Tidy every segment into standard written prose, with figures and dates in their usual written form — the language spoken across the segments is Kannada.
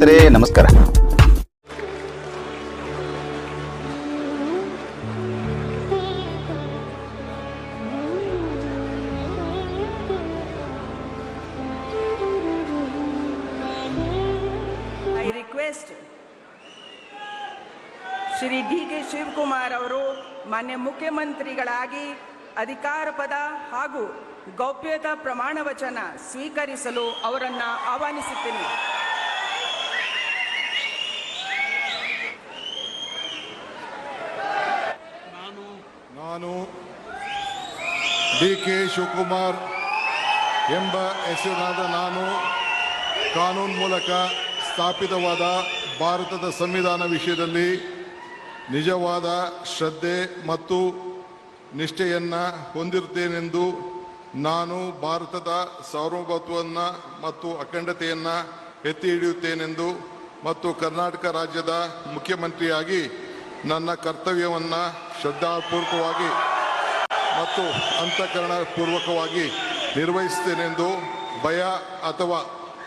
ಸ್ನೇಹಿತರೆ ನಮಸ್ಕಾರ. I request Shri DK. ಶಿವಕುಮಾರ್ ಅವರು ಮಾನ್ಯ ಮುಖ್ಯಮಂತ್ರಿಗಳಾಗಿ ಅಧಿಕಾರ ಪದ ಹಾಗೂ ಗೌಪ್ಯತಾ ಪ್ರಮಾಣ ವಚನ ಸ್ವೀಕರಿಸಲು ಅವರನ್ನು ಆಹ್ವಾನಿಸುತ್ತೇನೆ. ನಾನು ಡಿ.ಕೆ. ಶಿವಕುಮಾರ್ ಎಂಬ ಹೆಸರಿನಾದ ನಾನು ಕಾನೂನು ಮೂಲಕ ಸ್ಥಾಪಿತವಾದ ಭಾರತದ ಸಂವಿಧಾನ ವಿಷಯದಲ್ಲಿ ನಿಜವಾದ ಶ್ರದ್ಧೆ ಮತ್ತು ನಿಷ್ಠೆಯನ್ನು ಹೊಂದಿರುತ್ತೇನೆಂದು ನಾನು ಭಾರತದ ಸಾರ್ವಭೌಮತ್ವವನ್ನು ಮತ್ತು ಅಖಂಡತೆಯನ್ನು ಎತ್ತಿ ಹಿಡಿಯುತ್ತೇನೆಂದು ಮತ್ತು ಕರ್ನಾಟಕ ರಾಜ್ಯದ ಮುಖ್ಯಮಂತ್ರಿಯಾಗಿ ನನ್ನ ಕರ್ತವ್ಯವನ್ನು ಶ್ರದ್ಧಾಪೂರ್ವಕವಾಗಿ ಮತ್ತು ಅಂತಃಕರಣಪೂರ್ವಕವಾಗಿ ನಿರ್ವಹಿಸುತ್ತೇನೆಂದು ಭಯ ಅಥವಾ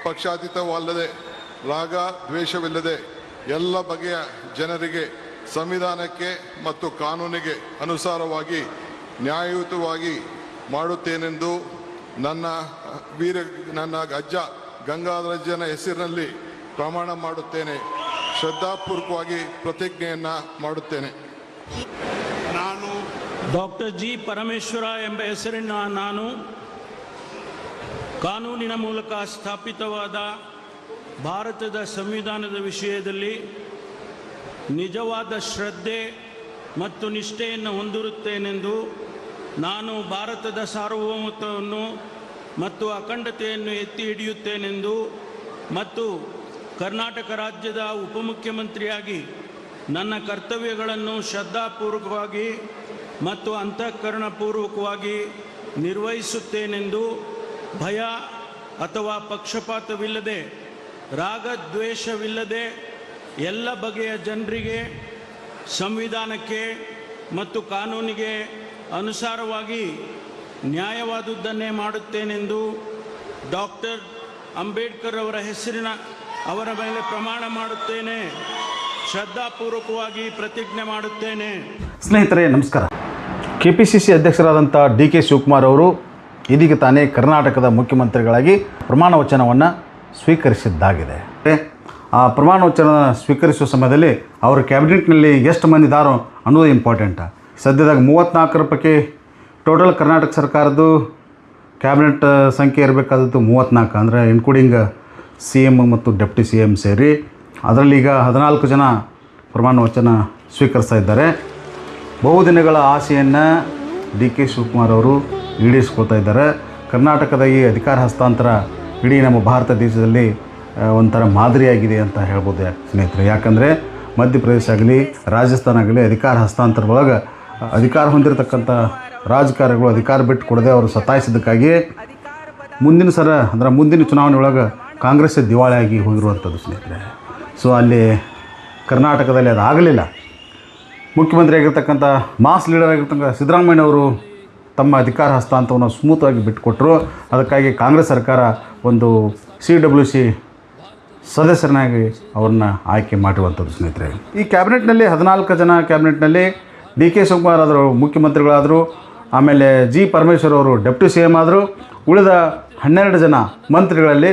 ಪಕ್ಷಾತೀತವಲ್ಲದೆ ರಾಗ ದ್ವೇಷವಿಲ್ಲದೆ ಎಲ್ಲ ಬಗೆಯ ಜನರಿಗೆ ಸಂವಿಧಾನಕ್ಕೆ ಮತ್ತು ಕಾನೂನಿಗೆ ಅನುಸಾರವಾಗಿ ನ್ಯಾಯಯುತವಾಗಿ ಮಾಡುತ್ತೇನೆಂದು ನನ್ನ ಅಜ್ಜ ಗಂಗಾಧರಜ್ಜನ ಹೆಸರಿನಲ್ಲಿ ಪ್ರಮಾಣ ಮಾಡುತ್ತೇನೆ. ಶ್ರದ್ಧಾಪೂರ್ವಕವಾಗಿ ಪ್ರತಿಜ್ಞೆಯನ್ನು ಮಾಡುತ್ತೇನೆ. ನಾನು ಡಾಕ್ಟರ್ ಜಿ. ಪರಮೇಶ್ವರ ಎಂಬ ಹೆಸರಿನ ನಾನು ಕಾನೂನಿನ ಮೂಲಕ ಸ್ಥಾಪಿತವಾದ ಭಾರತದ ಸಂವಿಧಾನದ ವಿಷಯದಲ್ಲಿ ನಿಜವಾದ ಶ್ರದ್ಧೆ ಮತ್ತು ನಿಷ್ಠೆಯನ್ನು ಹೊಂದಿರುತ್ತೇನೆಂದು ನಾನು ಭಾರತದ ಸಾರ್ವಭೌಮತ್ವವನ್ನು ಮತ್ತು ಅಖಂಡತೆಯನ್ನು ಎತ್ತಿ ಹಿಡಿಯುತ್ತೇನೆಂದು ಮತ್ತು ಕರ್ನಾಟಕ ರಾಜ್ಯದ ಉಪಮುಖ್ಯಮಂತ್ರಿಯಾಗಿ ನನ್ನ ಕರ್ತವ್ಯಗಳನ್ನು ಶ್ರದ್ಧಾಪೂರ್ವಕವಾಗಿ ಮತ್ತು ಅಂತಃಕರಣಪೂರ್ವಕವಾಗಿ ನಿರ್ವಹಿಸುತ್ತೇನೆಂದು ಭಯ ಅಥವಾ ಪಕ್ಷಪಾತವಿಲ್ಲದೆ ರಾಗದ್ವೇಷವಿಲ್ಲದೆ ಎಲ್ಲ ಬಗೆಯ ಜನರಿಗೆ ಸಂವಿಧಾನಕ್ಕೆ ಮತ್ತು ಕಾನೂನಿಗೆ ಅನುಸಾರವಾಗಿ ನ್ಯಾಯವಾದುದನ್ನೇ ಮಾಡುತ್ತೇನೆಂದು ಡಾಕ್ಟರ್ ಅಂಬೇಡ್ಕರ್ ಅವರ ಮೇಲೆ ಪ್ರಮಾಣ ಮಾಡುತ್ತೇನೆ. ಶ್ರದ್ಧಾಪೂರ್ವಕವಾಗಿ ಪ್ರತಿಜ್ಞೆ ಮಾಡುತ್ತೇನೆ. ಸ್ನೇಹಿತರೆ ನಮಸ್ಕಾರ. KPCC ಅಧ್ಯಕ್ಷರಾದಂಥ ಡಿ.ಕೆ. ಶಿವಕುಮಾರ್ ಅವರು ಇದೀಗ ತಾನೇ ಕರ್ನಾಟಕದ ಮುಖ್ಯಮಂತ್ರಿಗಳಾಗಿ ಪ್ರಮಾಣ ವಚನವನ್ನು ಸ್ವೀಕರಿಸಿದ್ದಾಗಿದೆ. ಆ ಪ್ರಮಾಣ ವಚನ ಸ್ವೀಕರಿಸುವ ಸಮಯದಲ್ಲಿ ಅವರ ಕ್ಯಾಬಿನೆಟ್ನಲ್ಲಿ ಎಷ್ಟು ಮಂದಿ ಇದ್ದಾರೋ ಅನ್ನೋದು ಇಂಪಾರ್ಟೆಂಟ. ಸದ್ಯದಾಗ 34 ಪೈಕಿ ಟೋಟಲ್ ಕರ್ನಾಟಕ ಸರ್ಕಾರದ್ದು ಕ್ಯಾಬಿನೆಟ್ ಸಂಖ್ಯೆ ಇರಬೇಕಾದದ್ದು 34, ಅಂದರೆ ಇನ್ಕ್ಲೂಡಿಂಗ್ CM ಮತ್ತು ಡೆಪ್ಟಿ CM ಸೇರಿ. ಅದರಲ್ಲಿ ಈಗ 14 ಜನ ಪ್ರಮಾಣ ವಚನ ಸ್ವೀಕರಿಸ್ತಾ ಇದ್ದಾರೆ. ಬಹುದಿನಗಳ ಆಸೆಯನ್ನು ಡಿ.ಕೆ. ಶಿವಕುಮಾರ್ ಅವರು ಈಡೇರಿಸ್ಕೊಳ್ತಾ ಇದ್ದಾರೆ. ಕರ್ನಾಟಕದ ಈ ಅಧಿಕಾರ ಹಸ್ತಾಂತರ ಇಡೀ ನಮ್ಮ ಭಾರತ ದೇಶದಲ್ಲಿ ಒಂಥರ ಮಾದರಿಯಾಗಿದೆ ಅಂತ ಹೇಳ್ಬೋದು ಸ್ನೇಹಿತರೆ. ಯಾಕಂದರೆ ಮಧ್ಯಪ್ರದೇಶ ಆಗಲಿ ರಾಜಸ್ಥಾನ ಆಗಲಿ ಅಧಿಕಾರ ಹಸ್ತಾಂತರ ಒಳಗೆ ಅಧಿಕಾರ ಹೊಂದಿರತಕ್ಕಂಥ ರಾಜಕಾರಣಿಗಳು ಅಧಿಕಾರ ಬಿಟ್ಟು ಕೊಡದೆ ಅವರು ಸತಾಯಿಸಿದ್ದಕ್ಕಾಗಿ ಮುಂದಿನ ಚುನಾವಣೆ ಒಳಗೆ ಕಾಂಗ್ರೆಸ್ ದಿವಾಳಿಯಾಗಿ ಹೋಗಿರುವಂಥದ್ದು ಸ್ನೇಹಿತರೆ. ಸೊ ಅಲ್ಲಿ ಕರ್ನಾಟಕದಲ್ಲಿ ಅದು ಆಗಲಿಲ್ಲ. ಮುಖ್ಯಮಂತ್ರಿ ಆಗಿರ್ತಕ್ಕಂಥ ಮಾಸ್ ಲೀಡರ್ ಆಗಿರ್ತಕ್ಕಂಥ ಸಿದ್ದರಾಮಯ್ಯನವರು ತಮ್ಮ ಅಧಿಕಾರ ಹಸ್ತಾಂತರವನ್ನು ಸ್ಮೂತಾಗಿ ಬಿಟ್ಟುಕೊಟ್ಟರು. ಅದಕ್ಕಾಗಿ ಕಾಂಗ್ರೆಸ್ ಸರ್ಕಾರ ಒಂದು CWC ಸದಸ್ಯರನ್ನಾಗಿ ಅವ್ರನ್ನ ಆಯ್ಕೆ ಮಾಡಿರುವಂಥದ್ದು ಸ್ನೇಹಿತರೆ. ಈ ಕ್ಯಾಬಿನೆಟ್ನಲ್ಲಿ 14 ಜನ ಕ್ಯಾಬಿನೆಟ್ನಲ್ಲಿ ಡಿ.ಕೆ. ಶಿವಕುಮಾರ್ ಆದರು ಮುಖ್ಯಮಂತ್ರಿಗಳಾದರು, ಆಮೇಲೆ ಜಿ. ಪರಮೇಶ್ವರ್ ಅವರು ಡೆಪ್ಟಿ CM ಆದರು. ಉಳಿದ 12 ಜನ ಮಂತ್ರಿಗಳಲ್ಲಿ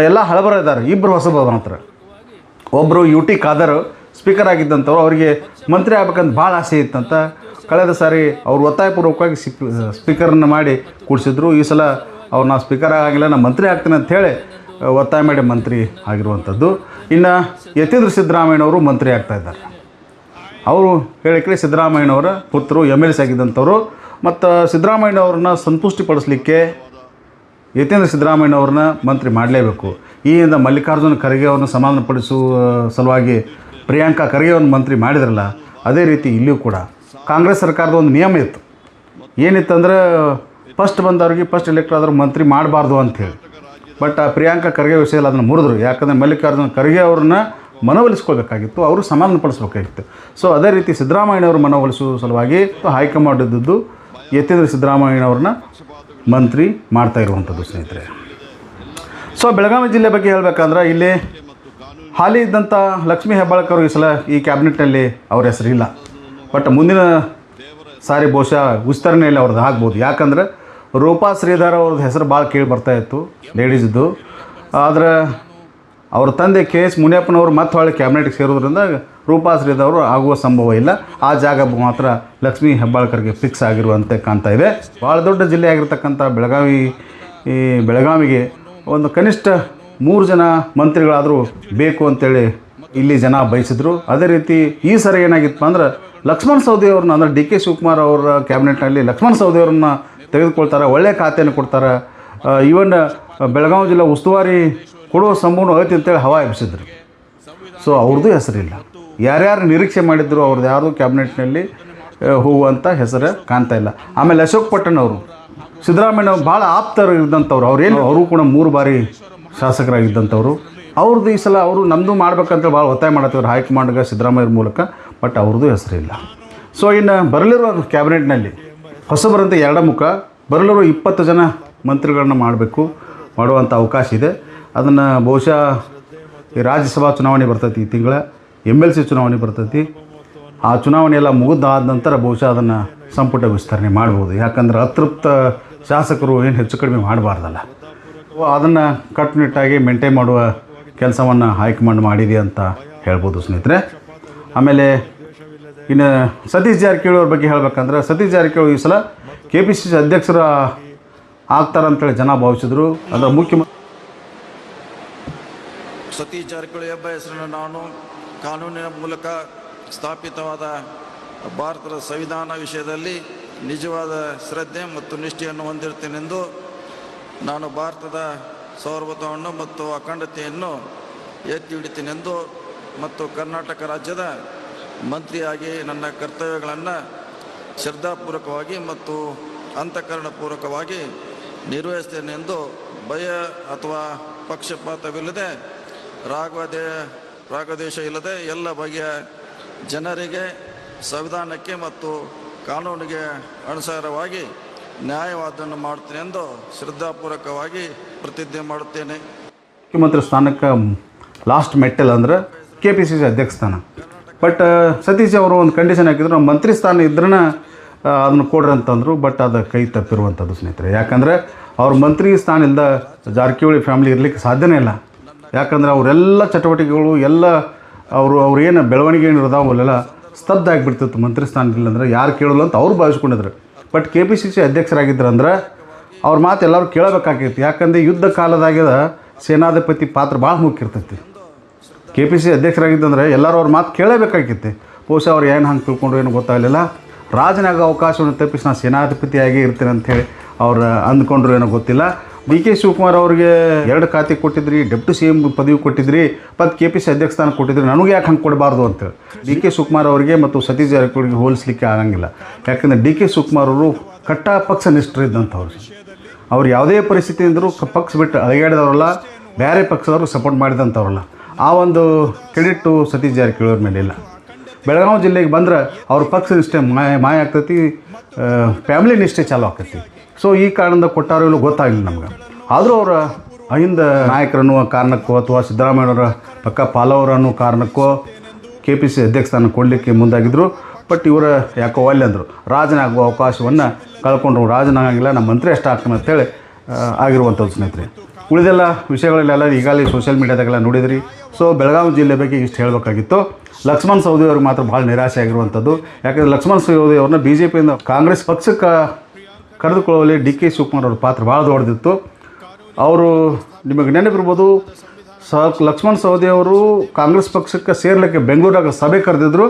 ಎಲ್ಲ ಹಳಬರ ಇದ್ದಾರೆ, 2 ಹೊಸಬರು ಮಾತ್ರ. ಒಬ್ಬರು UT ಖಾದರ್ ಸ್ಪೀಕರ್ ಆಗಿದ್ದಂಥವ್ರು, ಅವರಿಗೆ ಮಂತ್ರಿ ಆಗ್ಬೇಕಂತ ಭಾಳ ಆಸೆ ಇತ್ತಂತ. ಕಳೆದ ಸಾರಿ ಅವರು ಒತ್ತಾಯಪೂರ್ವಕವಾಗಿ ಸ್ಪೀಕರನ್ನು ಮಾಡಿ ಕೂಡಿಸಿದ್ರು. ಈ ಸಲ ಅವ್ರು ಸ್ಪೀಕರ್ ಆಗಿಲ್ಲ, ನಾನು ಮಂತ್ರಿ ಆಗ್ತೇನೆ ಅಂಥೇಳಿ ಒತ್ತಾಯ ಮಾಡಿ ಮಂತ್ರಿ ಆಗಿರುವಂಥದ್ದು. ಇನ್ನು ಯತೀಂದ್ರ ಸಿದ್ದರಾಮಯ್ಯನವರು ಮಂತ್ರಿ ಆಗ್ತಾಯಿದ್ದಾರೆ. ಅವರು ಹೇಳಿಕೆ ಸಿದ್ದರಾಮಯ್ಯನವರ ಪುತ್ರರು MLC ಆಗಿದ್ದಂಥವ್ರು. ಮತ್ತು ಸಿದ್ದರಾಮಯ್ಯನವ್ರನ್ನ ಸಂತುಷ್ಟಿಪಡಿಸಲಿಕ್ಕೆ ಯತೀಂದ್ರ ಸಿದ್ದರಾಮಯ್ಯನವ್ರನ್ನ ಮಂತ್ರಿ ಮಾಡಲೇಬೇಕು. ಈಗಿಂದ ಮಲ್ಲಿಕಾರ್ಜುನ ಖರ್ಗೆ ಅವ್ರನ್ನ ಸಮಾಧಾನಪಡಿಸುವ ಸಲುವಾಗಿ ಪ್ರಿಯಾಂಕಾ ಖರ್ಗೆ ಅವ್ರನ್ನ ಮಂತ್ರಿ ಮಾಡಿದ್ರಲ್ಲ, ಅದೇ ರೀತಿ ಇಲ್ಲಿಯೂ ಕೂಡ ಕಾಂಗ್ರೆಸ್ ಸರ್ಕಾರದ ಒಂದು ನಿಯಮ ಇತ್ತು. ಏನಿತ್ತಂದ್ರೆ ಫಸ್ಟ್ ಬಂದವ್ರಿಗೆ ಫಸ್ಟ್ ಎಲೆಕ್ಟ್ ಆದರೂ ಮಂತ್ರಿ ಮಾಡಬಾರ್ದು ಅಂಥೇಳಿ. ಬಟ್ ಆ ಪ್ರಿಯಾಂಕಾ ಖರ್ಗೆ ವಿಷಯದಲ್ಲಿ ಅದನ್ನು ಮುರಿದ್ರು. ಯಾಕಂದರೆ ಮಲ್ಲಿಕಾರ್ಜುನ ಖರ್ಗೆ ಅವ್ರನ್ನ ಮನವೊಲಿಸ್ಕೊಳ್ಬೇಕಾಗಿತ್ತು, ಅವರು ಸಮಾಧಾನಪಡಿಸ್ಬೇಕಾಗಿತ್ತು. ಸೊ ಅದೇ ರೀತಿ ಸಿದ್ದರಾಮಯ್ಯನವರು ಮನವೊಲಿಸುವ ಸಲುವಾಗಿ ಹೈಕಮಾಂಡ್ ಇದ್ದದ್ದು ಯತೀಂದ್ರ ಸಿದ್ದರಾಮಯ್ಯನವ್ರನ್ನ ಮಂತ್ರಿ ಮಾಡ್ತಾ ಇರುವಂಥದ್ದು ಸ್ನೇಹಿತರೆ. ಸೊ ಬೆಳಗಾವಿ ಜಿಲ್ಲೆ ಬಗ್ಗೆ ಹೇಳಬೇಕಂದ್ರೆ ಇಲ್ಲಿ ಹಾಲಿ ಇದ್ದಂಥ ಲಕ್ಷ್ಮೀ ಹೆಬ್ಬಾಳ್ಕರ್ ಈ ಸಲ ಈ ಕ್ಯಾಬಿನೆಟ್ನಲ್ಲಿ ಅವ್ರ ಹೆಸರಿಲ್ಲ. ಬಟ್ ಮುಂದಿನ ಸಾರಿ ಬಹುಶಃ ವಿಸ್ತರಣೆಯಲ್ಲಿ ಅವ್ರದ್ದು ಆಗ್ಬೋದು. ಯಾಕಂದ್ರೆ ರೂಪಾ ಶ್ರೀಧರ್ ಅವ್ರದ್ದು ಹೆಸರು ಭಾಳ ಕೇಳಿ ಬರ್ತಾಯಿತ್ತು ಲೇಡೀಸ್ದು. ಆದರೆ ಅವ್ರ ತಂದೆ KS ಮುನಿಯಪ್ಪನವರು ಮತ್ತೆ ಹೊಳ್ಳಿ ಕ್ಯಾಬಿನೆಟ್ಗೆ ಸೇರೋದ್ರಿಂದ ರೂಪಾ ಶ್ರೀಧರ್ ಅವರು ಆಗುವ ಸಂಭವ ಇಲ್ಲ. ಆ ಜಾಗ ಮಾತ್ರ ಲಕ್ಷ್ಮೀ ಹೆಬ್ಬಾಳ್ಕರ್ಗೆ ಫಿಕ್ಸ್ ಆಗಿರುವಂತೆ ಕಾಣ್ತಾ ಇದೆ. ಭಾಳ ದೊಡ್ಡ ಜಿಲ್ಲೆ ಆಗಿರ್ತಕ್ಕಂಥ ಬೆಳಗಾವಿಗೆ ಒಂದು ಕನಿಷ್ಠ 3 ಜನ ಮಂತ್ರಿಗಳಾದರೂ ಬೇಕು ಅಂತೇಳಿ ಇಲ್ಲಿ ಜನ ಬಯಸಿದ್ರು. ಅದೇ ರೀತಿ ಈ ಸರಿ ಏನಾಗಿತ್ತು ಅಂದ್ರೆ ಲಕ್ಷ್ಮಣ ಸವದಿ ಅವ್ರನ್ನ ಅಂದರೆ DK ಶಿವಕುಮಾರ್ ಅವರ ಕ್ಯಾಬಿನೆಟ್ನಲ್ಲಿ ಲಕ್ಷ್ಮಣ ಸವದಿ ಅವ್ರನ್ನ ತೆಗೆದುಕೊಳ್ತಾರೆ, ಒಳ್ಳೆಯ ಖಾತೆಯನ್ನು ಕೊಡ್ತಾರೆ. ಈವನ್ ಬೆಳಗಾವಿ ಜಿಲ್ಲಾ ಉಸ್ತುವಾರಿ ಕೊಡುವ ಸಂಭವ ಐತಿ ಅಂತೇಳಿ ಹವಾ ಎಬ್ಬಿಸಿದ್ರು. ಸೊ ಅವ್ರದ್ದು ಹೆಸರಿಲ್ಲ. ಯಾರ್ಯಾರು ನಿರೀಕ್ಷೆ ಮಾಡಿದ್ರು ಅವ್ರದ್ದು ಯಾರು ಕ್ಯಾಬಿನೆಟ್ನಲ್ಲಿ ಹೋಗುವಂಥ ಹೆಸರು ಕಾಣ್ತಾ ಇಲ್ಲ. ಆಮೇಲೆ ಅಶೋಕ್ ಪಟ್ಟಣ್ ಅವರು ಸಿದ್ದರಾಮಯ್ಯ ಭಾಳ ಆಪ್ತರು ಇದ್ದಂಥವ್ರು, ಅವರು ಕೂಡ 3 ಬಾರಿ ಶಾಸಕರಾಗಿದ್ದಂಥವ್ರು. ಅವ್ರದ್ದು ಈ ಸಲ ಅವರು ನಮ್ಮದು ಮಾಡ್ಬೇಕಂತ ಭಾಳ ಒತ್ತಾಯ ಮಾಡತ್ತವ್ರು ಹೈಕಮಾಂಡ್ಗೆ ಸಿದ್ದರಾಮಯ್ಯರ ಮೂಲಕ. ಬಟ್ ಅವ್ರದ್ದು ಹೆಸರಿಲ್ಲ. ಸೊ ಇನ್ನು ಬರಲಿರುವ ಕ್ಯಾಬಿನೆಟ್ನಲ್ಲಿ ಹೊಸಬರಂತೆ 2 ಮುಖ, ಬರಲಿರುವ 20 ಜನ ಮಂತ್ರಿಗಳನ್ನ ಮಾಡುವಂಥ ಅವಕಾಶ ಇದೆ. ಅದನ್ನು ಬಹುಶಃ ಈ ರಾಜ್ಯಸಭಾ ಚುನಾವಣೆ ಬರ್ತೈತಿ, ಈ ತಿಂಗಳ MLC ಚುನಾವಣೆ ಬರ್ತೈತಿ. ಆ ಚುನಾವಣೆ ಎಲ್ಲ ಮುಗಿದಾದ ನಂತರ ಬಹುಶಃ ಅದನ್ನು ಸಂಪುಟ ವಿಸ್ತರಣೆ ಮಾಡ್ಬೋದು. ಯಾಕಂದ್ರೆ ಅತೃಪ್ತ ಶಾಸಕರು ಏನು ಹೆಚ್ಚು ಕಡಿಮೆ ಮಾಡಬಾರ್ದಲ್ಲ. ಅದನ್ನು ಕಟ್ಟುನಿಟ್ಟಾಗಿ ಮೇಂಟೈನ್ ಮಾಡುವ ಕೆಲಸವನ್ನು ಹೈಕಮಾಂಡ್ ಮಾಡಿದೆ ಅಂತ ಹೇಳ್ಬೋದು ಸ್ನೇಹಿತರೆ. ಆಮೇಲೆ ಇನ್ನು ಸತೀಶ್ ಜಾರಕಿಹೊಳಿ ಅವ್ರ ಬಗ್ಗೆ ಹೇಳಬೇಕಂದ್ರೆ ಸತೀಶ್ ಜಾರಕಿಹೊಳಿ ಈ ಸಲ KPCC ಅಧ್ಯಕ್ಷರ ಆಗ್ತಾರಂತೇಳಿ ಜನ ಭಾವಿಸಿದ್ರು. ಅದರ ಸತೀಶ್ ಜಾರಕಿಹೊಳಿ ಎಂಬ ಹೆಸರನ್ನು ನಾನು ಕಾನೂನಿನ ಮೂಲಕ ಸ್ಥಾಪಿತವಾದ ಭಾರತದ ಸಂವಿಧಾನ ವಿಷಯದಲ್ಲಿ ನಿಜವಾದ ಶ್ರದ್ಧೆ ಮತ್ತು ನಿಷ್ಠೆಯನ್ನು ಹೊಂದಿರುತ್ತೇನೆಂದು ನಾನು ಭಾರತದ ಸಾರ್ವಭೌಮತ್ವವನ್ನು ಮತ್ತು ಅಖಂಡತೆಯನ್ನು ಎತ್ತಿ ಹಿಡಿತೇನೆಂದು ಮತ್ತು ಕರ್ನಾಟಕ ರಾಜ್ಯದ ಮಂತ್ರಿಯಾಗಿ ನನ್ನ ಕರ್ತವ್ಯಗಳನ್ನು ಶ್ರದ್ಧಾಪೂರ್ವಕವಾಗಿ ಮತ್ತು ಅಂತಃಕರಣಪೂರ್ವಕವಾಗಿ ನಿರ್ವಹಿಸ್ತೇನೆಂದು ಭಯ ಅಥವಾ ಪಕ್ಷಪಾತವಿಲ್ಲದೆ ರಾಗದ್ವೇಷ ಇಲ್ಲದೆ ಎಲ್ಲ ಬಗೆಯ ಜನರಿಗೆ ಸಂವಿಧಾನಕ್ಕೆ ಮತ್ತು ಕಾನೂನಿಗೆ ಅನುಸಾರವಾಗಿ ನ್ಯಾಯವಾದವನ್ನು ಮಾಡುತ್ತೇನೆ ಎಂದು ಶ್ರದ್ಧಾಪೂರ್ವಕವಾಗಿ ಪ್ರತಿಜ್ಞೆ ಮಾಡುತ್ತೇನೆ. ಮುಖ್ಯಮಂತ್ರಿ ಸ್ಥಾನಕ್ಕೆ ಲಾಸ್ಟ್ ಮೆಟ್ಟಲ್ ಅಂದರೆ KPCC ಅಧ್ಯಕ್ಷ ಸ್ಥಾನ. ಬಟ್ ಸತೀಶ್ ಅವರು ಒಂದು ಕಂಡೀಷನ್ ಹಾಕಿದ್ರು, ನಾವು ಮಂತ್ರಿ ಸ್ಥಾನ ಇದ್ರೂ ಅದನ್ನು ಕೊಡ್ರಿ ಅಂತಂದರು. ಬಟ್ ಅದು ಕೈ ತಪ್ಪಿರುವಂಥದ್ದು ಸ್ನೇಹಿತರೆ. ಯಾಕಂದರೆ ಅವ್ರ ಮಂತ್ರಿ ಸ್ಥಾನ ಇಲ್ಲದ ಜಾರಕಿಹೊಳಿ ಫ್ಯಾಮಿಲಿ ಇರಲಿಕ್ಕೆ ಸಾಧ್ಯನೇ ಇಲ್ಲ. ಯಾಕಂದರೆ ಅವರೆಲ್ಲ ಚಟುವಟಿಕೆಗಳು ಎಲ್ಲ ಅವ್ರು ಏನು ಬೆಳವಣಿಗೆ ಏನಿರೋದಾವ ಅಲ್ಲೆಲ್ಲ ಸ್ತಬ್ಧ ಆಗಿಬಿಡ್ತಿತ್ತು. ಮಂತ್ರಿ ಸ್ಥಾನ ಇಲ್ಲ ಅಂದರೆ ಯಾರು ಕೇಳಲ್ಲ ಅಂತ ಅವ್ರು ಭಾವಿಸ್ಕೊಂಡಿದ್ರು. ಬಟ್ KPCC ಅಧ್ಯಕ್ಷರಾಗಿದ್ರು ಅಂದ್ರೆ ಅವ್ರ ಮಾತು ಎಲ್ಲರೂ ಕೇಳಬೇಕಾಗಿತ್ತು. ಯಾಕಂದರೆ ಯುದ್ಧ ಕಾಲದಾಗಿದ ಸೇನಾಧಿಪತಿ ಪಾತ್ರ ಭಾಳ ಮುಖ್ಯ ಇರ್ತೈತಿ. KPCC ಅಧ್ಯಕ್ಷರಾಗಿದ್ದಂದ್ರೆ ಎಲ್ಲರೂ ಅವ್ರ ಮಾತು ಕೇಳಬೇಕಾಗಿತ್ತು. ಬಹುಶಃ ಅವ್ರು ಏನು ಹಂಗೆ ತಿಳ್ಕೊಂಡ್ರು ಏನು ಗೊತ್ತಾಗಲಿಲ್ಲ. ರಾಜನಾಗ ಅವಕಾಶವನ್ನು ತಪ್ಪಿಸಿ ನಾನು ಸೇನಾಧಿಪತಿಯಾಗಿ ಇರ್ತೇನೆ ಅಂಥೇಳಿ ಅವ್ರು ಅಂದ್ಕೊಂಡ್ರು ಏನೋ ಗೊತ್ತಿಲ್ಲ. DK ಶಿವಕುಮಾರ್ ಅವ್ರಿಗೆ 2 ಖಾತೆ ಕೊಟ್ಟಿದ್ರಿ, ಡೆಪ್ಟಿ CM ಪದವಿ ಕೊಟ್ಟಿದ್ರಿ, ಮತ್ತು KPCC ಅಧ್ಯಕ್ಷ ಸ್ಥಾನ ಕೊಟ್ಟಿದ್ರಿ, ನನಗೆ ಯಾಕೆ ಹಂಗೆ ಕೊಡಬಾರ್ದು ಅಂತೇಳಿ DK ಶಿವಕುಮಾರ್ ಅವರಿಗೆ ಮತ್ತು ಸತೀಶ್ ಜಾರಕಿಹೊಳಿಗೆ ಹೋಲಿಸ್ಲಿಕ್ಕೆ ಆಗಂಗಿಲ್ಲ. ಯಾಕಂದರೆ DK ಶಿವಕುಮಾರ್ ಅವರು ಕಟ್ಟ ಪಕ್ಷ ನಿಷ್ಠರಿದ್ದಂಥವ್ರು. ಅವ್ರು ಯಾವುದೇ ಪರಿಸ್ಥಿತಿ ಅಂದರೂ ಪಕ್ಷ ಬಿಟ್ಟು ಅಲಗಾಡಿದವರಲ್ಲ, ಬೇರೆ ಪಕ್ಷದವರು ಸಪೋರ್ಟ್ ಮಾಡಿದಂಥವ್ರಲ್ಲ. ಆ ಒಂದು ಕ್ರೆಡಿಟ್ಟು ಸತೀಶ್ ಜಾರಕಿಹೊಳಿ ಅವ್ರ ಮೇಲೆ ಇಲ್ಲ. ಬೆಳಗಾವಿ ಜಿಲ್ಲೆಗೆ ಬಂದ್ರೆ ಅವ್ರ ಪಕ್ಷ ನಿಷ್ಠೆ ಮಾಯ ಆಗ್ತೈತಿ, ಫ್ಯಾಮಿಲಿ ನಿಷ್ಠೆ ಚಾಲು ಆಗ್ತೈತಿ. ಸೊ ಈ ಕಾರಣದಿಂದ ಕೊಟ್ಟಾರೋ ಇಲ್ಲೋ ಗೊತ್ತಾಗಲಿಲ್ಲ ನಮ್ಗೆ. ಆದರೂ ಅವರ ಅಹಿಂದ ನಾಯಕರನ್ನೋ ಕಾರಣಕ್ಕೋ ಅಥವಾ ಸಿದ್ದರಾಮಯ್ಯನವರ ಪಕ್ಕ ಪಾಲವರ ಅನ್ನೋ ಕಾರಣಕ್ಕೋ KPCC ಅಧ್ಯಕ್ಷ ಸ್ಥಾನ ಕೊಡಲಿಕ್ಕೆ ಮುಂದಾಗಿದ್ದರು. ಬಟ್ ಇವರು ಯಾಕೋ ಒಲ್ಲೆ ಅಂದರು. ರಾಜನಾಗುವ ಅವಕಾಶವನ್ನು ಕಳ್ಕೊಂಡ್ರು. ರಾಜನಾಗಿಲ್ಲ, ನಮ್ಮ ಮಂತ್ರಿ ಅಷ್ಟು ಆಗ್ತಾನೆ ಅಂತೇಳಿ ಆಗಿರುವಂಥದ್ದು ಸ್ನೇಹಿತರೆ. ಉಳಿದೆಲ್ಲ ವಿಷಯಗಳಲ್ಲೆಲ್ಲ ಈಗಾಗಲೇ ಸೋಷಿಯಲ್ ಮೀಡಿಯಾದಾಗೆಲ್ಲ ನೋಡಿದ್ರಿ. ಸೊ ಬೆಳಗಾವಿ ಜಿಲ್ಲೆ ಬಗ್ಗೆ ಇಷ್ಟು ಹೇಳಬೇಕಾಗಿತ್ತು. ಲಕ್ಷ್ಮಣ ಸವದಿ ಅವ್ರಿಗೆ ಮಾತ್ರ ಭಾಳ ನಿರಾಸೆ ಆಗಿರುವಂಥದ್ದು. ಯಾಕಂದರೆ ಲಕ್ಷ್ಮಣ ಸವದಿ ಅವ್ರನ್ನ BJPಯಿಂದ ಕಾಂಗ್ರೆಸ್ ಪಕ್ಷಕ್ಕೆ ಕರೆದುಕೊಳ್ಳುವಲ್ಲಿ DK ಶಿವಕುಮಾರ್ ಅವ್ರ ಪಾತ್ರ ಭಾಳ ದೊಡ್ಡದಿತ್ತು. ಅವರು ನಿಮಗೆ ನೆನಪಿರ್ಬೋದು, ಲಕ್ಷ್ಮಣ ಸವದಿ ಅವರು ಕಾಂಗ್ರೆಸ್ ಪಕ್ಷಕ್ಕೆ ಸೇರ್ಲಿಕ್ಕೆ ಬೆಂಗಳೂರಾಗ ಸಭೆ ಕರೆದಿದ್ರು.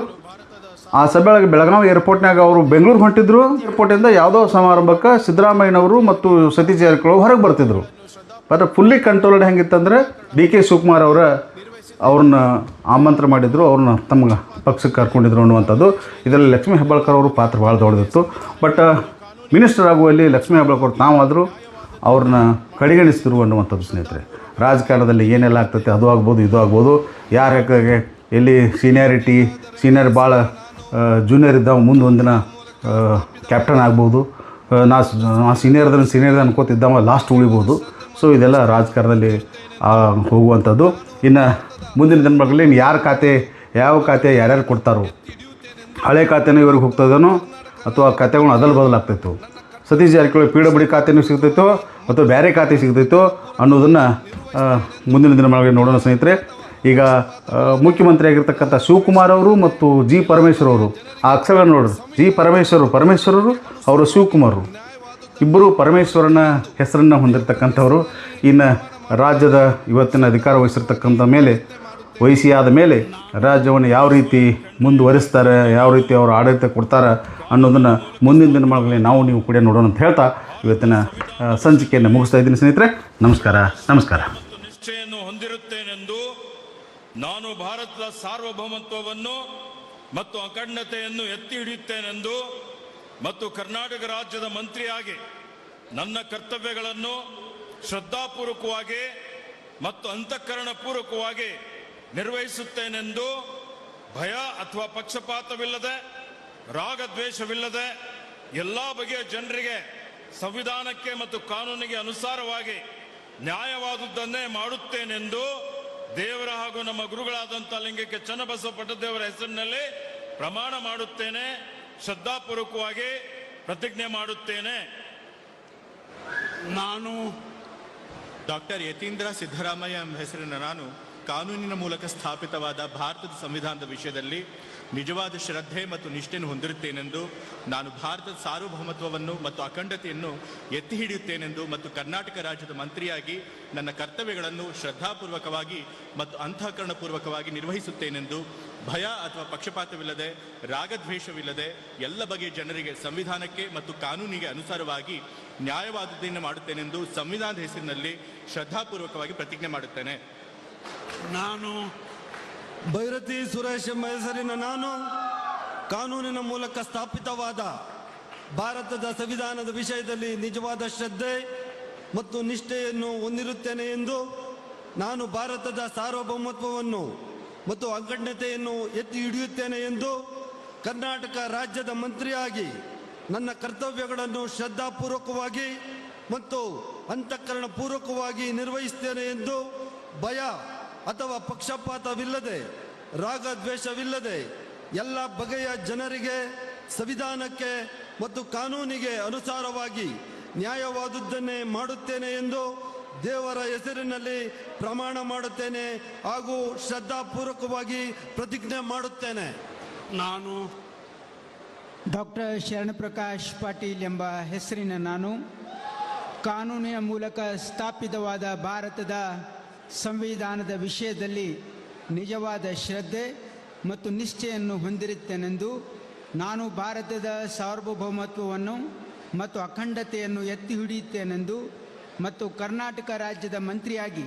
ಆ ಸಭೆಯೊಳಗೆ ಬೆಳಗಾವಿ ಏರ್ಪೋರ್ಟ್ನಾಗ ಅವರು ಬೆಂಗಳೂರು ಹೊಂಟಿದ್ರು. ಏರ್ಪೋರ್ಟಿಂದ ಯಾವುದೋ ಸಮಾರಂಭಕ್ಕೆ ಸಿದ್ದರಾಮಯ್ಯನವರು ಮತ್ತು ಸತೀಶ್ ಜಾರಕಿಹೊಳಿ ಹೊರಗೆ ಬರ್ತಿದ್ರು. ಬಟ್ ಫುಲ್ಲಿ ಕಂಟ್ರೋಲ್ಡ್ ಹೆಂಗಿತ್ತಂದರೆ DK ಶಿವಕುಮಾರ್ ಅವ್ರನ್ನ ಆಮಂತ್ರಣ ಮಾಡಿದ್ರು, ಅವ್ರನ್ನ ತಮ್ಮ ಪಕ್ಷಕ್ಕೆ ಕರ್ಕೊಂಡಿದ್ರು ಅನ್ನುವಂಥದ್ದು. ಇದರಲ್ಲಿ ಲಕ್ಷ್ಮೀ ಹೆಬ್ಬಾಳ್ಕರ್ ಅವರು ಪಾತ್ರ ಭಾಳ ದೊಡ್ಡದಿತ್ತು. ಬಟ್ ಮಿನಿಸ್ಟರ್ ಆಗುವಲ್ಲಿ ಲಕ್ಷ್ಮೀ ಹೆಬ್ಬಾಳ್ಕರ್ ತಾವಾದರೂ ಅವ್ರನ್ನ ಕಡೆಗಣಿಸಿದ್ರು ಅನ್ನುವಂಥದ್ದು ಸ್ನೇಹಿತರೆ. ರಾಜಕಾರಣದಲ್ಲಿ ಏನೆಲ್ಲ ಆಗ್ತೈತೆ ಅದು ಆಗ್ಬೋದು, ಇದು ಆಗ್ಬೋದು. ಯಾರು ಎಲ್ಲಿ ಸೀನಿಯರ್ ಭಾಳ ಜೂನಿಯರ್ ಇದ್ದಾವ ಮುಂದೆ ಒಂದಿನ ಕ್ಯಾಪ್ಟನ್ ಆಗ್ಬೋದು. ನಾ ಸೀನಿಯರ್ ಅನ್ಕೋತಿದ್ದಾವ ಲಾಸ್ಟ್ ಉಳಿಬೋದು. ಸೊ ಇದೆಲ್ಲ ರಾಜಕಾರಣದಲ್ಲಿ ಹೋಗುವಂಥದ್ದು. ಇನ್ನು ಮುಂದಿನ ದಿನಗಳಲ್ಲಿ ಇನ್ನು ಯಾರ ಖಾತೆ ಯಾವ ಖಾತೆ ಯಾರ್ಯಾರು ಕೊಡ್ತಾರೋ, ಹಳೆ ಖಾತೆನೂ ಇವ್ರಿಗೆ ಹೋಗ್ತದೇನೋ ಅಥವಾ ಖಾತೆಗಳು ಅದಲು ಬದಲಾಗ್ತೈತೋ, ಸತೀಶ್ ಜಾರಕಿಹೊಳಿ PWD ಖಾತೆನೂ ಸಿಗ್ತೈತೋ ಅಥವಾ ಬೇರೆ ಖಾತೆ ಸಿಗ್ತೈತೋ ಅನ್ನೋದನ್ನು ಮುಂದಿನ ದಿನಗಳಲ್ಲಿ ನೋಡೋಣ ಸ್ನೇಹಿತರೆ. ಈಗ ಮುಖ್ಯಮಂತ್ರಿ ಆಗಿರ್ತಕ್ಕಂಥ ಶಿವಕುಮಾರ್ ಅವರು ಮತ್ತು ಜಿ ಪರಮೇಶ್ವರ್ ಅವರು, ಆ ಅಕ್ಷರಗಳನ್ನು ನೋಡಿದ್ರು, ಜಿ ಪರಮೇಶ್ವರರು ಅವರು ಶಿವಕುಮಾರರು ಇಬ್ಬರು ಪರಮೇಶ್ವರನ ಹೆಸರನ್ನು ಹೊಂದಿರತಕ್ಕಂಥವರು. ಇನ್ನು ರಾಜ್ಯದ ಇವತ್ತಿನ ಅಧಿಕಾರ ವಹಿಸಿಯಾದ ಮೇಲೆ ರಾಜ್ಯವನ್ನು ಯಾವ ರೀತಿ ಮುಂದುವರಿಸ್ತಾರೆ, ಯಾವ ರೀತಿ ಅವರು ಆಡಳಿತ ಕೊಡ್ತಾರೆ ಅನ್ನೋದನ್ನು ಮುಂದಿನ ದಿನಗಳಲ್ಲಿ ನಾವು ನೀವು ಕೂಡ ನೋಡೋಣ ಅಂತ ಹೇಳ್ತಾ ಇವತ್ತಿನ ಸಂಚಿಕೆಯನ್ನು ಮುಗಿಸ್ತಾ ಇದ್ದೀನಿ ಸ್ನೇಹಿತರೆ. ನಮಸ್ಕಾರ. ನಿಷ್ಠೆಯನ್ನು ಹೊಂದಿರುತ್ತೇನೆಂದು ನಾನು ಭಾರತದ ಸಾರ್ವಭೌಮತ್ವವನ್ನು ಮತ್ತು ಅಖಂಡತೆಯನ್ನು ಎತ್ತಿ ಹಿಡಿಯುತ್ತೇನೆಂದು ಮತ್ತು ಕರ್ನಾಟಕ ರಾಜ್ಯದ ಮಂತ್ರಿಯಾಗಿ ನನ್ನ ಕರ್ತವ್ಯಗಳನ್ನು ಶ್ರದ್ಧಾಪೂರ್ವಕವಾಗಿ ಮತ್ತು ಅಂತಃಕರಣಪೂರ್ವಕವಾಗಿ ನಿರ್ವಹಿಸುತ್ತೇನೆಂದು ಭಯ ಅಥವಾ ಪಕ್ಷಪಾತವಿಲ್ಲದೆ, ರಾಗದ್ವೇಷವಿಲ್ಲದೆ ಎಲ್ಲ ಬಗೆಯ ಜನರಿಗೆ ಸಂವಿಧಾನಕ್ಕೆ ಮತ್ತು ಕಾನೂನಿಗೆ ಅನುಸಾರವಾಗಿ ನ್ಯಾಯವಾದುದನ್ನೇ ಮಾಡುತ್ತೇನೆಂದು ದೇವರ ಹಾಗೂ ನಮ್ಮ ಗುರುಗಳಾದಂಥ ಲಿಂಗಕ್ಕೆ ಚನ್ನಬಸವ ಪಟ್ಟದೇವರ ಹೆಸರಿನಲ್ಲಿ ಪ್ರಮಾಣ ಮಾಡುತ್ತೇನೆ. ಶ್ರದ್ಧಾಪೂರ್ವಕವಾಗಿ ಪ್ರತಿಜ್ಞೆ ಮಾಡುತ್ತೇನೆ. ನಾನು ಡಾಕ್ಟರ್ ಯತೀಂದ್ರ ಸಿದ್ದರಾಮಯ್ಯ ಎಂಬ ಹೆಸರಿನ ನಾನು ಕಾನೂನಿನ ಮೂಲಕ ಸ್ಥಾಪಿತವಾದ ಭಾರತದ ಸಂವಿಧಾನದ ವಿಷಯದಲ್ಲಿ ನಿಜವಾದ ಶ್ರದ್ಧೆ ಮತ್ತು ನಿಷ್ಠೆಯನ್ನು ಹೊಂದಿರುತ್ತೇನೆಂದು, ನಾನು ಭಾರತದ ಸಾರ್ವಭೌಮತ್ವವನ್ನು ಮತ್ತು ಅಖಂಡತೆಯನ್ನು ಎತ್ತಿ ಹಿಡಿಯುತ್ತೇನೆಂದು ಮತ್ತು ಕರ್ನಾಟಕ ರಾಜ್ಯದ ಮಂತ್ರಿಯಾಗಿ ನನ್ನ ಕರ್ತವ್ಯಗಳನ್ನು ಶ್ರದ್ಧಾಪೂರ್ವಕವಾಗಿ ಮತ್ತು ಅಂತಃಕರಣಪೂರ್ವಕವಾಗಿ ನಿರ್ವಹಿಸುತ್ತೇನೆಂದು, ಭಯ ಅಥವಾ ಪಕ್ಷಪಾತವಿಲ್ಲದೆ, ರಾಗದ್ವೇಷವಿಲ್ಲದೆ ಎಲ್ಲ ಬಗೆಯ ಜನರಿಗೆ ಸಂವಿಧಾನಕ್ಕೆ ಮತ್ತು ಕಾನೂನಿಗೆ ಅನುಸಾರವಾಗಿ ನ್ಯಾಯವಾದದ್ದನ್ನು ಮಾಡುತ್ತೇನೆಂದು ಸಂವಿಧಾನದ ಹೆಸರಿನಲ್ಲಿ ಶ್ರದ್ಧಾಪೂರ್ವಕವಾಗಿ ಪ್ರತಿಜ್ಞೆ ಮಾಡುತ್ತೇನೆ. ನಾನು ಭೈರತಿ ಸುರೇಶ್ ಎಂಬ ಹೆಸರಿನ ನಾನು ಕಾನೂನಿನ ಮೂಲಕ ಸ್ಥಾಪಿತವಾದ ಭಾರತದ ಸಂವಿಧಾನದ ವಿಷಯದಲ್ಲಿ ನಿಜವಾದ ಶ್ರದ್ಧೆ ಮತ್ತು ನಿಷ್ಠೆಯನ್ನು ಹೊಂದಿರುತ್ತೇನೆ ಎಂದು, ನಾನು ಭಾರತದ ಸಾರ್ವಭೌಮತ್ವವನ್ನು ಮತ್ತು ಅಖಂಡತೆಯನ್ನು ಎತ್ತಿ ಹಿಡಿಯುತ್ತೇನೆ ಎಂದು ಕರ್ನಾಟಕ ರಾಜ್ಯದ ಮಂತ್ರಿಯಾಗಿ ನನ್ನ ಕರ್ತವ್ಯಗಳನ್ನು ಶ್ರದ್ಧಾಪೂರ್ವಕವಾಗಿ ಮತ್ತು ಅಂತಃಕರಣಪೂರ್ವಕವಾಗಿ ನಿರ್ವಹಿಸುತ್ತೇನೆ ಎಂದು, ಭಯ ಅಥವಾ ಪಕ್ಷಪಾತವಿಲ್ಲದೆ, ರಾಗದ್ವೇಷವಿಲ್ಲದೆ ಎಲ್ಲ ಬಗೆಯ ಜನರಿಗೆ ಸಂವಿಧಾನಕ್ಕೆ ಮತ್ತು ಕಾನೂನಿಗೆ ಅನುಸಾರವಾಗಿ ನ್ಯಾಯವಾದುದನ್ನೇ ಮಾಡುತ್ತೇನೆ ಎಂದು ದೇವರ ಹೆಸರಿನಲ್ಲಿ ಪ್ರಮಾಣ ಮಾಡುತ್ತೇನೆ ಹಾಗೂ ಶ್ರದ್ಧಾಪೂರ್ವಕವಾಗಿ ಪ್ರತಿಜ್ಞೆ ಮಾಡುತ್ತೇನೆ. ನಾನು ಡಾಕ್ಟರ್ ಶರಣಪ್ರಕಾಶ್ ಪಾಟೀಲ್ ಎಂಬ ಹೆಸರಿನ ನಾನು ಕಾನೂನಿನ ಮೂಲಕ ಸ್ಥಾಪಿತವಾದ ಭಾರತದ ಸಂವಿಧಾನದ ವಿಷಯದಲ್ಲಿ ನಿಜವಾದ ಶ್ರದ್ಧೆ ಮತ್ತು ನಿಷ್ಠೆಯನ್ನು ಹೊಂದಿರುತ್ತೇನೆಂದು, ನಾನು ಭಾರತದ ಸಾರ್ವಭೌಮತ್ವವನ್ನು ಮತ್ತು ಅಖಂಡತೆಯನ್ನು ಎತ್ತಿ ಹಿಡಿಯುತ್ತೇನೆಂದು ಮತ್ತು ಕರ್ನಾಟಕ ರಾಜ್ಯದ ಮಂತ್ರಿಯಾಗಿ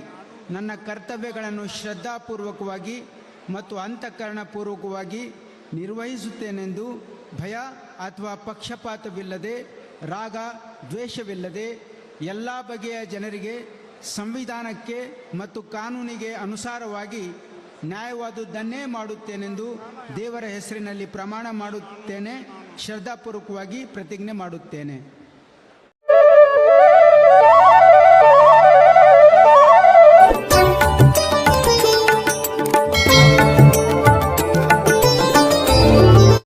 ನನ್ನ ಕರ್ತವ್ಯಗಳನ್ನು ಶ್ರದ್ಧಾಪೂರ್ವಕವಾಗಿ ಮತ್ತು ಅಂತಃಕರಣಪೂರ್ವಕವಾಗಿ ನಿರ್ವಹಿಸುತ್ತೇನೆಂದು, ಭಯ ಅಥವಾ ಪಕ್ಷಪಾತವಿಲ್ಲದೆ, ರಾಗ ದ್ವೇಷವಿಲ್ಲದೆ ಎಲ್ಲ ಬಗೆಯ ಜನರಿಗೆ ಸಂವಿಧಾನಕ್ಕೆ ಮತ್ತು ಕಾನೂನಿಗೆ ಅನುಸಾರವಾಗಿ ನ್ಯಾಯವಾದುದನ್ನೇ ಮಾಡುತ್ತೇನೆಂದು ದೇವರ ಹೆಸರಿನಲ್ಲಿ ಪ್ರಮಾಣ ಮಾಡುತ್ತೇನೆ. ಶ್ರದ್ಧಾಪೂರ್ವಕವಾಗಿ ಪ್ರತಿಜ್ಞೆ ಮಾಡುತ್ತೇನೆ.